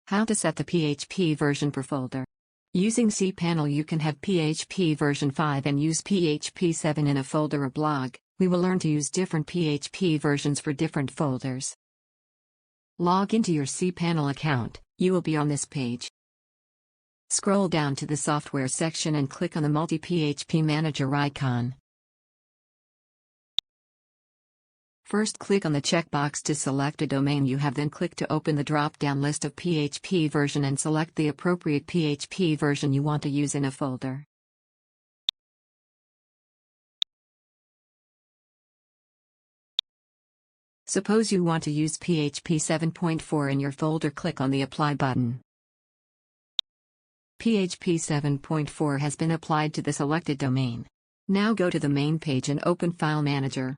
How to set the PHP version per folder. Using cPanel you can have PHP version 5 and use PHP 7 in a folder or blog. We will learn to use different PHP versions for different folders. Log into your cPanel account. You will be on this page. Scroll down to the Software section and click on the Multi-PHP Manager icon. First click on the checkbox to select a domain you have, then click to open the drop-down list of PHP version and select the appropriate PHP version you want to use in a folder. Suppose you want to use PHP 7.4 in your folder, click on the Apply button. PHP 7.4 has been applied to the selected domain. Now go to the main page and open File Manager.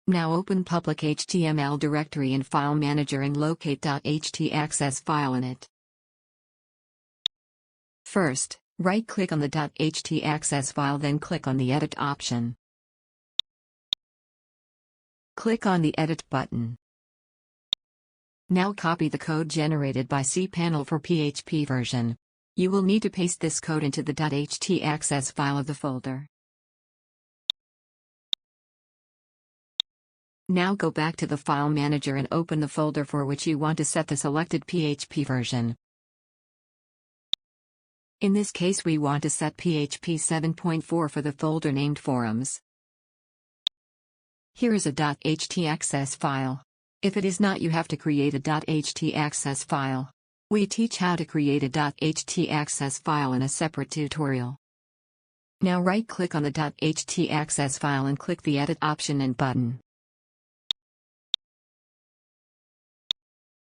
Now open public HTML directory in File Manager and locate .htaccess file in it. First, right-click on the .htaccess file, then click on the Edit option. Click on the Edit button. Now copy the code generated by cPanel for PHP version. You will need to paste this code into the .htaccess file of the folder. Now go back to the File Manager and open the folder for which you want to set the selected PHP version. In this case we want to set PHP 7.4 for the folder named Forums. Here is a .htaccess file. If it is not, you have to create a .htaccess file. We teach how to create a .htaccess file in a separate tutorial. Now right-click on the .htaccess file and click the Edit option and button.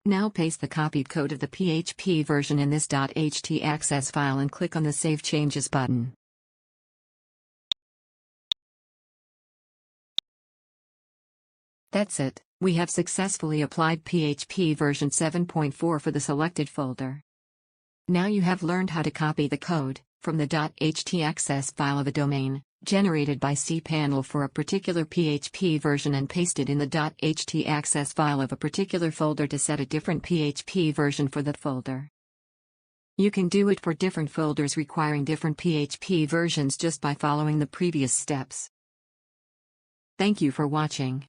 Now paste the copied code of the PHP version in this .htaccess file and click on the Save Changes button. That's it, we have successfully applied PHP version 7.4 for the selected folder. Now you have learned how to copy the code from the .htaccess file of a domain generated by cPanel for a particular PHP version and paste it in the .htaccess file of a particular folder to set a different PHP version for that folder. You can do it for different folders requiring different PHP versions just by following the previous steps. Thank you for watching.